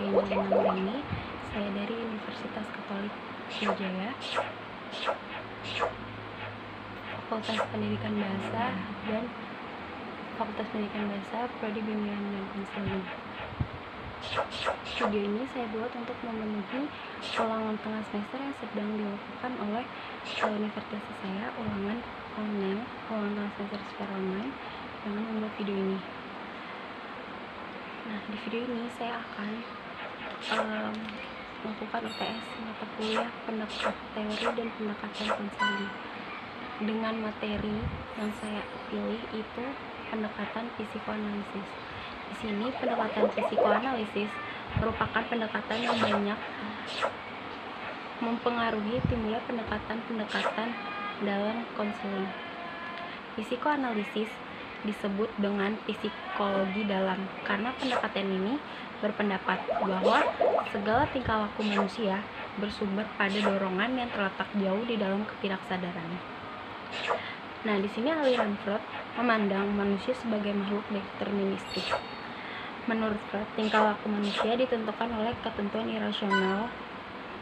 Putri Angelina Nurani. Saya dari Universitas Katolik Sriwijaya, Fakultas Pendidikan Bahasa dan Fakultas Pendidikan Bahasa, Prodi Bimbingan dan Konseling. Video ini saya buat untuk memenuhi ulangan tengah semester yang sedang dilakukan oleh universitas saya, ulangan tengah semester secara online, dengan membuat video ini. Nah, di video ini saya akan melakukan UTS mata kuliah pendekatan teori dan pendekatan konseling dengan materi yang saya pilih itu pendekatan psikoanalisis. Di sini pendekatan psikoanalisis merupakan pendekatan yang banyak mempengaruhi timbulnya pendekatan-pendekatan dalam konseling. Psikoanalisis disebut dengan psikologi dalam karena pendekatan ini berpendapat bahwa segala tingkah laku manusia bersumber pada dorongan yang terletak jauh di dalam ketidaksadaran. Nah, di sini aliran Freud memandang manusia sebagai makhluk deterministik. Menurut Freud, tingkah laku manusia ditentukan oleh ketentuan irasional,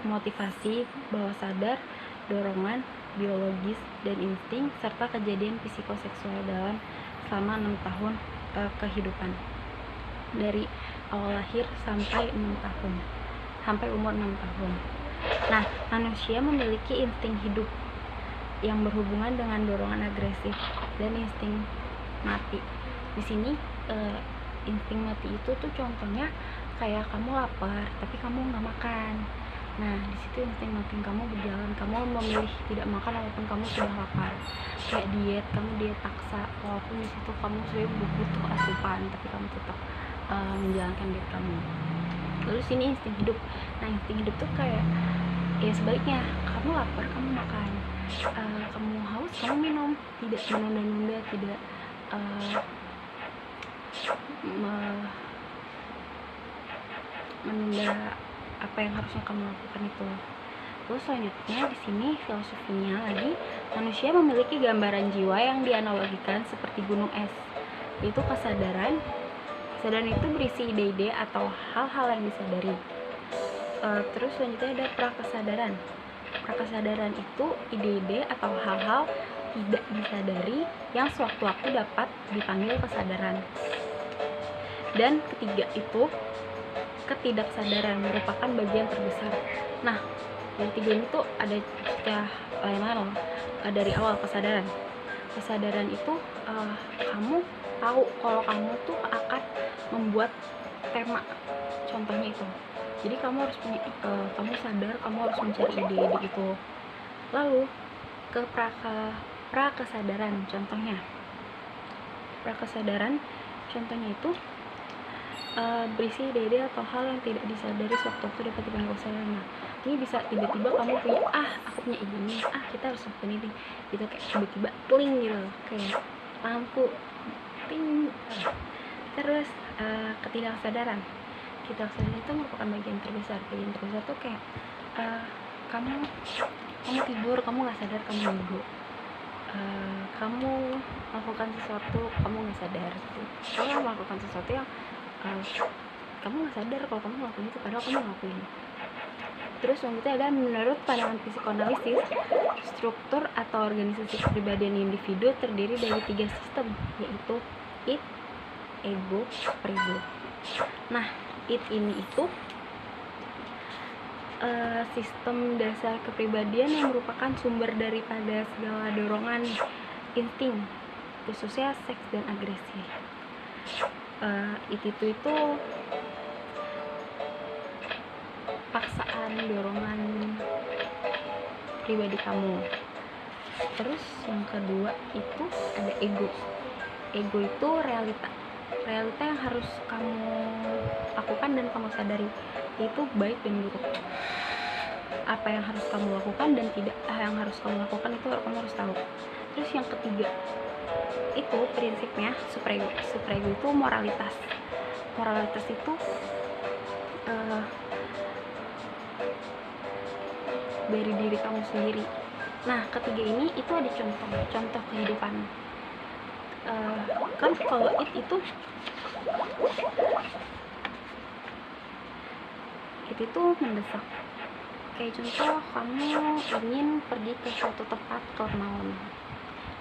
motivasi, bawah sadar, dorongan, biologis, dan insting, serta kejadian psikoseksual dalam selama 6 tahun kehidupan. Dari awal lahir sampai 6 tahun, sampai umur 6 tahun. Nah, manusia memiliki insting hidup yang berhubungan dengan dorongan agresif dan insting mati. Di sini insting mati itu tuh contohnya kayak kamu lapar tapi kamu nggak makan. Nah, di situ insting mati kamu berjalan, kamu memilih tidak makan walaupun kamu sudah lapar. Kayak diet, kamu diet paksa walaupun di situ kamu sudah butuh asupan tapi kamu tetap menjalankan diet kamu. Lalu sini insting hidup. Nah, insting hidup tuh kayak ya sebaliknya, kamu lapar kamu makan, kamu haus kamu minum, tidak menunda-nunda, tidak menunda apa yang harusnya kamu lakukan itu. Terus selanjutnya di sini filosofinya lagi, manusia memiliki gambaran jiwa yang dianalogikan seperti gunung es, yaitu kesadaran. Kesadaran itu berisi ide-ide atau hal-hal yang disadari. Terus selanjutnya ada prakesadaran. Prakesadaran itu ide-ide atau hal-hal tidak disadari yang sewaktu-waktu dapat dipanggil kesadaran. Dan ketiga itu ketidaksadaran, merupakan bagian terbesar. Nah, dari tiga ini tuh ada cerita lain-lain loh. Dari awal kesadaran itu kamu tahu kalau kamu tuh akan membuat tema, contohnya itu. Jadi kamu harus punya, kamu sadar kamu harus mencari ide-ide itu. Lalu ke prakesadaran, contohnya itu berisi ide-ide atau hal yang tidak disadari sewaktu-waktu dapat dipanggil kesadaran. Nah, ini bisa tiba-tiba kamu punya aku punya ide ini, kita harus lakukan ini gitu, kayak tiba-tiba pling gitu, kayak lampu ting. Terus ketidaksadaran itu merupakan bagian terbesar tuh kayak kamu tidur, kamu nggak sadar kamu mabuk, kamu melakukan sesuatu kamu nggak sadar gitu. Kamu melakukan sesuatu yang kamu nggak sadar kalau kamu ngelakuin itu, padahal kamu ngelakuin. Terus selanjutnya ada menurut pandangan psikoanalisis, struktur atau organisasi kepribadian individu terdiri dari 3 sistem, yaitu id, ego, superego. Nah, id ini itu sistem dasar kepribadian yang merupakan sumber daripada segala dorongan insting, khususnya seks dan agresi. Itu paksaan dorongan pribadi kamu. Terus yang kedua itu ada ego. Ego itu realita yang harus kamu lakukan dan kamu sadari, itu baik dan buruk. Apa yang harus kamu lakukan dan tidak yang harus kamu lakukan itu kamu harus tahu. Terus yang ketiga itu prinsipnya superego. Superego itu moralitas itu dari diri kamu sendiri. Nah, ketiga ini itu ada contoh kehidupan. Kan kalau itu Itu tuh mendesak. Kayak contoh, kamu ingin pergi ke suatu tempat klub malam,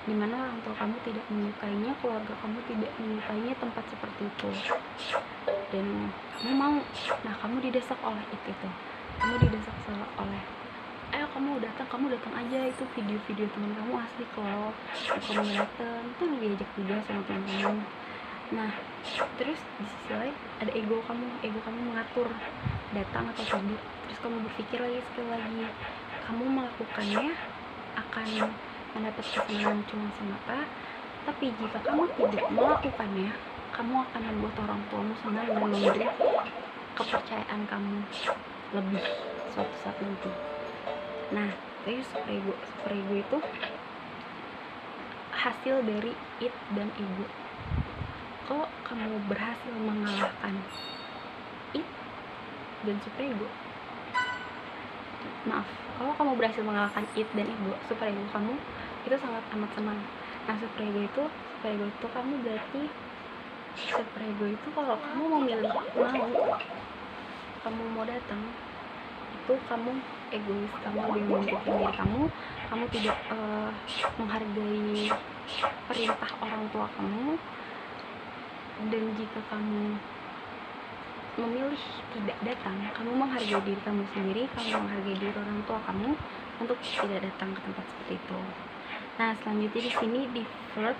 dimana orang tua kamu tidak menyukainya, keluarga kamu tidak menyukainya tempat seperti itu, dan kamu mau. Nah, kamu didesak oleh itu. Kamu didesak oleh, ayo kamu datang aja, itu video-video teman kamu asli kalau kamu datang itu diajak juga sama teman kamu. Nah, terus di sisi lain ada ego kamu mengatur datang atau tidak. Terus kamu berpikir lagi sekali lagi, kamu melakukannya akan mendapat kesenangan cuma semata, tapi jika kamu tidak melakukannya, kamu akan membuat orang tuamu senang dan memberi kepercayaan kamu lebih suatu saat nanti. Nah, jadi super ego itu hasil dari it dan ego. Kalau kamu berhasil mengalahkan it dan super ego, kalau kamu berhasil mengalahkan it dan ego, super ego kamu itu sangat amat senang. Nah, super ego itu kamu berarti super ego itu kalau kamu memilih kamu mau datang, itu kamu egois, kamu lebih mementingkan diri kamu tidak menghargai perintah orang tua kamu. Dan jika kamu memilih tidak datang, kamu menghargai diri kamu sendiri, kamu menghargai diri orang tua kamu untuk tidak datang ke tempat seperti itu. Nah, selanjutnya di sini di flirt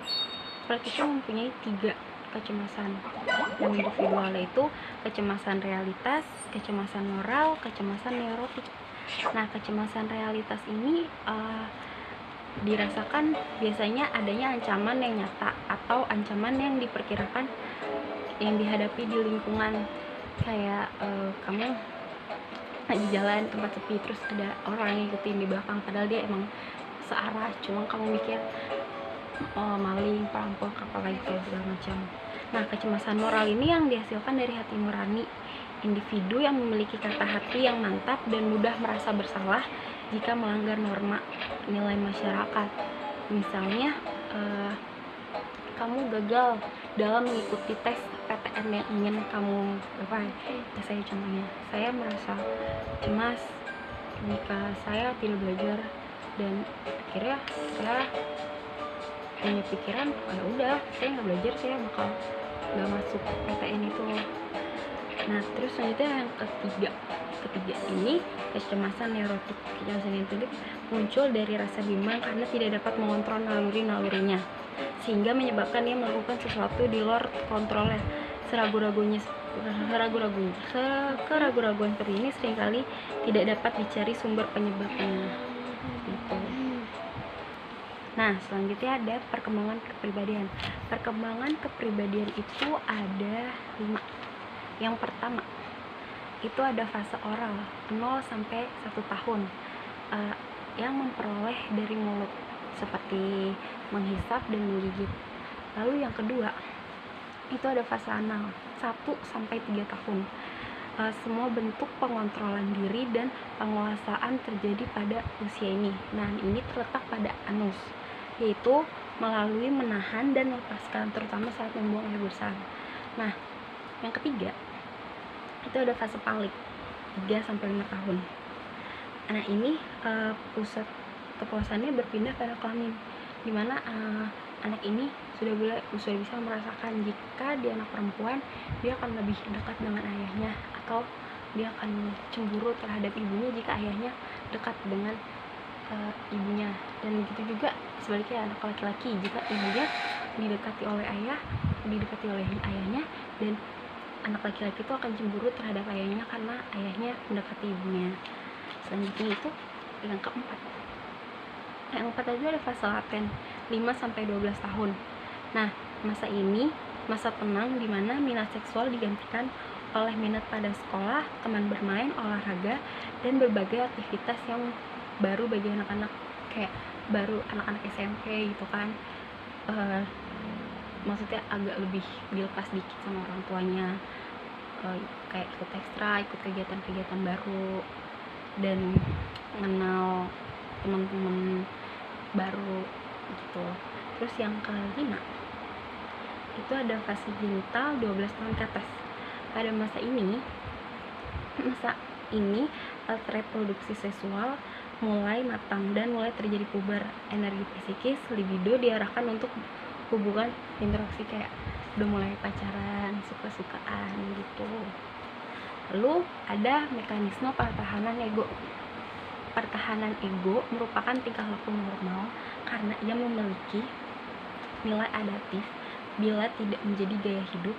itu mempunyai 3 kecemasan. Yang individual itu kecemasan realitas, kecemasan moral, kecemasan neurotik. Nah, kecemasan realitas ini dirasakan biasanya adanya ancaman yang nyata atau ancaman yang diperkirakan yang dihadapi di lingkungan. Kayak kamu lagi jalan tempat sepi, terus ada orang yang ngikutin di belakang, padahal dia emang searah, cuma kamu mikir maling, perampok, apa gitu segala macam. Nah, kecemasan moral ini yang dihasilkan dari hati nurani individu yang memiliki kata hati yang mantap dan mudah merasa bersalah jika melanggar norma nilai masyarakat. Misalnya kamu gagal dalam mengikuti tes PTN yang ingin kamu capai. Ya, saya contohnya, saya merasa cemas jika saya tidak belajar, dan akhirnya saya punya pikiran, ya udah, saya nggak belajar, saya bakal nggak masuk PTN itu. Nah, terus selanjutnya yang ketiga ini kecemasan neurotik. Kecemasan neurotik muncul dari rasa bimbang karena tidak dapat mengontrol nalurinya, sehingga menyebabkan dia melakukan sesuatu di luar kontrolnya. Keraguan seperti ini seringkali tidak dapat dicari sumber penyebabnya. Gitu. Nah, selanjutnya ada perkembangan kepribadian. Perkembangan kepribadian itu ada 5. Yang pertama, itu ada fase oral 0 sampai 1 tahun yang memperoleh dari mulut seperti menghisap dan menggigit. Lalu yang kedua, itu ada fase anal 1 sampai 3 tahun. Semua bentuk pengontrolan diri dan penguasaan terjadi pada usia ini. Nah, ini terletak pada anus, yaitu melalui menahan dan melepaskan, terutama saat membuang air besar. Nah, yang ketiga, itu ada fase palik 3 sampai 5 tahun. Nah, ini pusat kepuasannya berpindah pada kelamin, dimana anak ini sudah bisa merasakan jika dia anak perempuan, dia akan lebih dekat dengan ayahnya, atau dia akan cemburu terhadap ibunya jika ayahnya dekat dengan ibunya. Dan begitu juga sebaliknya, anak laki-laki, jika ibunya didekati oleh ayahnya, dan anak laki-laki itu akan cemburu terhadap ayahnya karena ayahnya mendekati ibunya. Selanjutnya itu yang keempat. Yang keempat itu ada fase laten 5 sampai 12 tahun. Nah, masa ini masa tenang di mana minat seksual digantikan oleh minat pada sekolah, teman bermain, olahraga, dan berbagai aktivitas yang baru bagi anak-anak, kayak baru anak-anak SMP gitu kan. Maksudnya agak lebih dilepas dikit sama orang tuanya, kayak ikut ekstra, ikut kegiatan-kegiatan baru, dan mengenal teman-teman baru gitu. Terus yang kelima, itu ada fase genital 12 tahun ke atas. Pada masa ini, masa ini alat reproduksi seksual mulai matang dan mulai terjadi puber. Energi psikis libido diarahkan untuk hubungan interaksi, kayak udah mulai pacaran, suka-sukaan gitu. Lalu ada mekanisme pertahanan ego. Pertahanan ego merupakan tingkah laku normal karena ia memiliki nilai adaptif bila tidak menjadi gaya hidup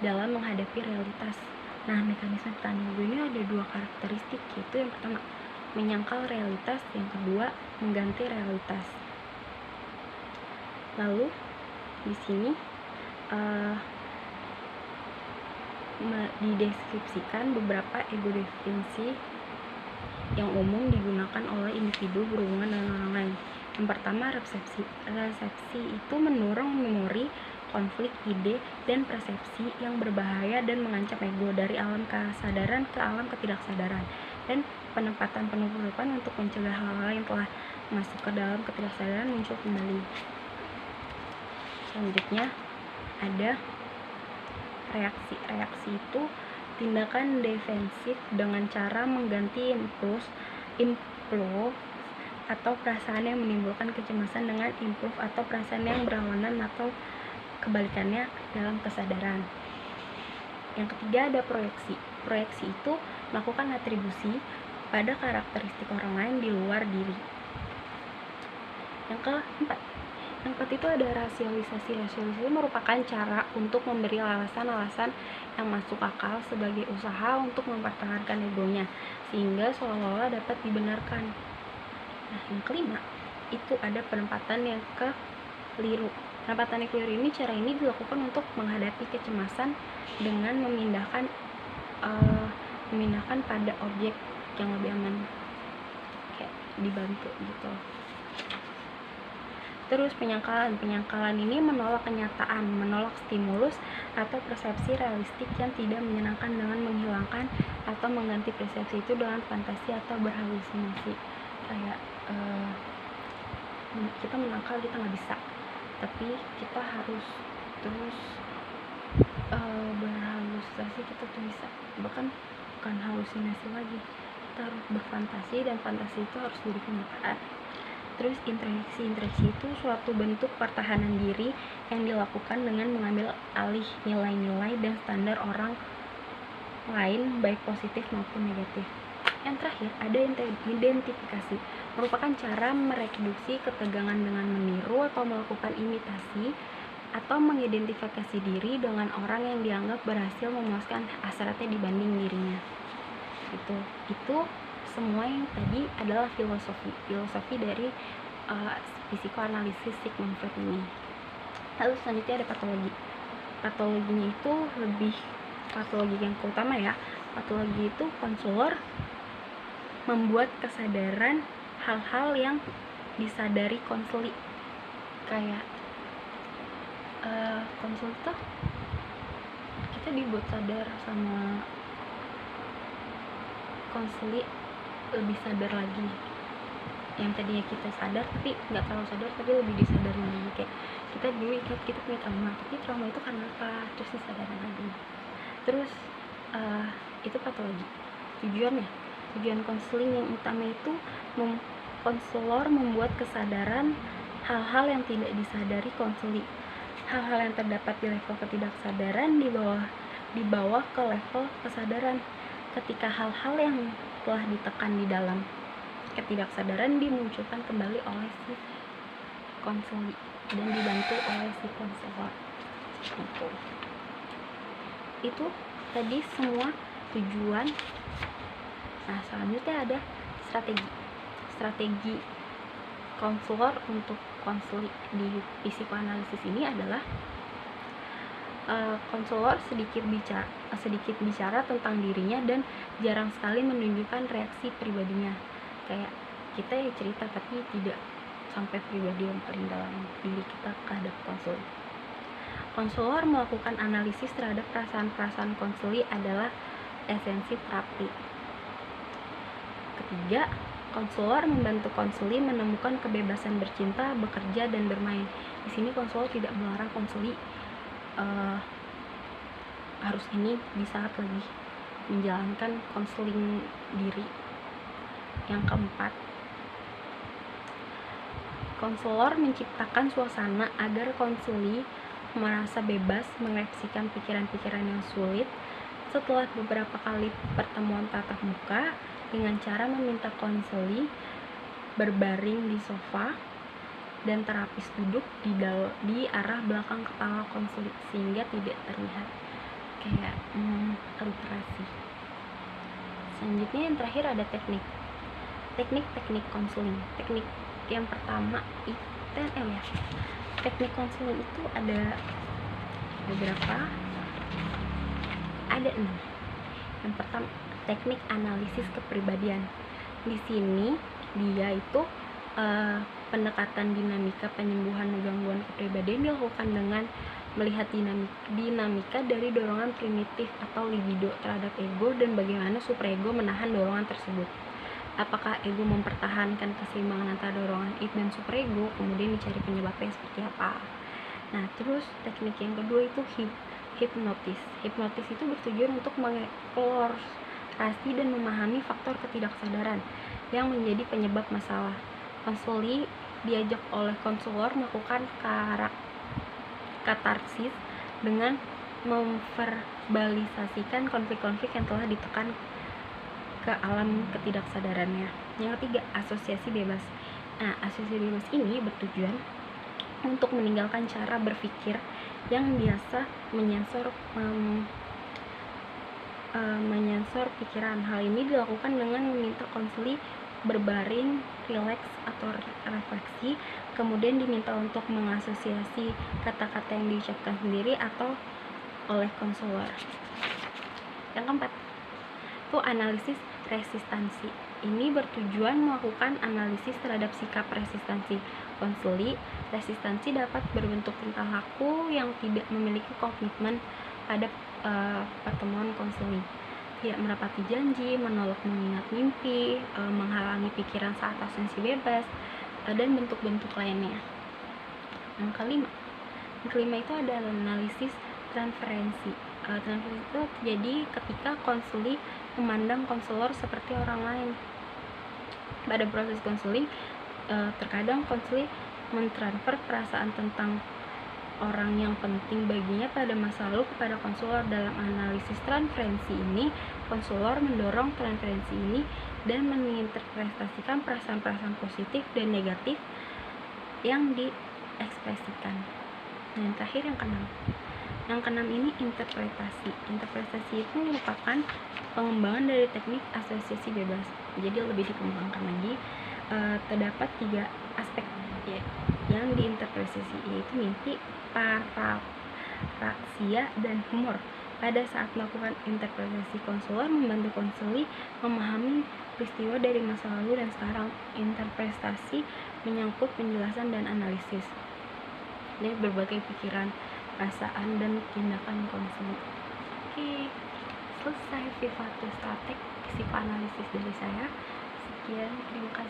dalam menghadapi realitas. Nah, mekanisme pertahanan ego ini ada dua karakteristik, yaitu yang pertama menyangkal realitas, yang kedua mengganti realitas. Lalu di sini dideskripsikan beberapa ego definisi yang umum digunakan oleh individu berhubungan dengan orang lain. Yang pertama, resepsi. Resepsi itu mendorong memori, konflik ide, dan persepsi yang berbahaya dan mengancam ego dari alam kesadaran ke alam ketidaksadaran, dan penempatan penutupan untuk mencegah hal-hal yang telah masuk ke dalam ketidaksadaran muncul kembali. Selanjutnya ada reaksi. Reaksi itu tindakan defensif dengan cara mengganti impuls atau perasaan yang menimbulkan kecemasan dengan impuls atau perasaan yang berlawanan atau kebalikannya dalam kesadaran. Yang ketiga ada proyeksi. Proyeksi itu melakukan atribusi pada karakteristik orang lain di luar diri. Yang keempat itu ada rasialisasi. Rasialisasi merupakan cara untuk memberi alasan-alasan yang masuk akal sebagai usaha untuk mempertahankan egonya, sehingga seolah-olah dapat dibenarkan. Nah, yang kelima itu ada penempatan yang keliru. Penempatan yang keliru ini, cara ini dilakukan untuk menghadapi kecemasan dengan memindahkan pada objek yang lebih aman, kayak dibantu gitu. Terus penyangkalan ini menolak kenyataan, menolak stimulus atau persepsi realistik yang tidak menyenangkan dengan menghilangkan atau mengganti persepsi itu dengan fantasi atau berhalusinasi. Kayak kita menangkal, kita nggak bisa, tapi kita harus terus berhalusinasi, kita tuh bisa, bahkan bukan halusinasi lagi, kita harus berfantasi dan fantasi itu harus jadi kenyataan. Terus interaksi itu suatu bentuk pertahanan diri yang dilakukan dengan mengambil alih nilai-nilai dan standar orang lain, baik positif maupun negatif. Yang terakhir ada identifikasi, merupakan cara mereduksi ketegangan dengan meniru atau melakukan imitasi atau mengidentifikasi diri dengan orang yang dianggap berhasil memuaskan hasratnya dibanding dirinya. Itu semua yang tadi adalah filosofi dari psikoanalisis Sigmund Freud ini. Lalu selanjutnya ada patologi. Patologinya itu lebih patologi yang utama ya. Patologi itu konselor membuat kesadaran hal-hal yang disadari konseli. Kayak konseli tuh kita dibuat sadar sama konseli, lebih sadar lagi. Yang tadinya kita sadar tapi nggak terlalu sadar, tapi lebih disadarin lagi. Kayak kita dulu kita punya trauma, tapi trauma itu karena apa, terus disadarin lagi. Terus itu patologi. Tujuan konseling yang utama itu konselor membuat kesadaran hal-hal yang tidak disadari konseli. Hal-hal yang terdapat di level ketidaksadaran dibawa ke level kesadaran. Ketika hal-hal yang telah ditekan di dalam ketidaksadaran dimunculkan kembali oleh si konseli dan dibantu oleh si konselor. Itu tadi semua tujuan. Nah, selanjutnya ada strategi konselor untuk konseli di psikoanalisis ini adalah konselor sedikit bicara tentang dirinya dan jarang sekali menunjukkan reaksi pribadinya. Kayak kita ya cerita tapi tidak sampai pribadi yang paling dalam diri kita terhadap konseli. Konselor melakukan analisis terhadap perasaan-perasaan konseli adalah esensi terapi. Ketiga, konselor membantu konseli menemukan kebebasan bercinta, bekerja, dan bermain. Di sini konselor tidak melarang konseli harus ini di saat lagi menjalankan konseling diri. Yang keempat, konselor menciptakan suasana agar konseli merasa bebas mengekspresikan pikiran-pikiran yang sulit. Setelah beberapa kali pertemuan tatap muka, dengan cara meminta konseli berbaring di sofa dan terapis duduk di arah belakang kepala konseli sehingga tidak terlihat kayak literasi. Selanjutnya yang terakhir ada teknik konseling. Teknik yang pertama teknik konseling itu ada beberapa, ada 6. Yang pertama, teknik analisis kepribadian. Di sini dia itu pendekatan dinamika penyembuhan gangguan kepribadian dilakukan dengan melihat dinamika dari dorongan primitif atau libido terhadap ego dan bagaimana superego menahan dorongan tersebut. Apakah ego mempertahankan keseimbangan antara dorongan id dan superego, kemudian dicari penyebabnya seperti apa. Nah, terus teknik yang kedua itu hipnotis. Hipnotis itu bertujuan untuk mengeksplorasi dan memahami faktor ketidaksadaran yang menjadi penyebab masalah. Konseli diajak oleh konselor melakukan katarsis dengan memverbalisasikan konflik-konflik yang telah ditekan ke alam ketidaksadarannya. Yang ketiga, asosiasi bebas. Nah, asosiasi bebas ini bertujuan untuk meninggalkan cara berpikir yang biasa menyensor pikiran. Hal ini dilakukan dengan meminta konseli berbaring, rileks atau refleksi, kemudian diminta untuk mengasosiasi kata-kata yang diucapkan sendiri atau oleh konselor. Yang keempat, itu analisis resistansi. Ini bertujuan melakukan analisis terhadap sikap resistansi konseli. Resistansi dapat berbentuk tingkah laku yang tidak memiliki komitmen pada pertemuan konseli, tidak menepati janji, menolak mengingat mimpi, menghalangi pikiran saat asumsi bebas, dan bentuk-bentuk lainnya. Yang kelima itu ada analisis transferensi. Transferensi itu terjadi ketika konseli memandang konselor seperti orang lain. Pada proses konseling, terkadang konseli mentransfer perasaan tentang orang yang penting baginya pada masa lalu kepada konselor. Dalam analisis transferensi ini, konselor mendorong transferensi ini dan menginterpretasikan perasaan-perasaan positif dan negatif yang diekspresikan. Dan yang terakhir, yang keenam ini interpretasi. Interpretasi itu merupakan pengembangan dari teknik asosiasi bebas. Jadi lebih dikembangkan lagi. Terdapat 3 aspek yang diinterpretasi, yaitu mimpi, paraksia, dan humor. Pada saat melakukan interpretasi, konselor membantu konseli memahami peristiwa dari masa lalu dan sekarang. Interpretasi menyangkut penjelasan dan analisis dari berbagai pikiran, perasaan, dan tindakan konseli. Oke, selesai Vivatus Stratek psikoanalisis dari saya. Sekian, terima kasih.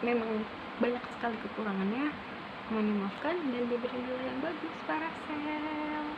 Memang banyak sekali kekurangannya, mohon dimaafkan dan diberi nilai yang bagus para sel.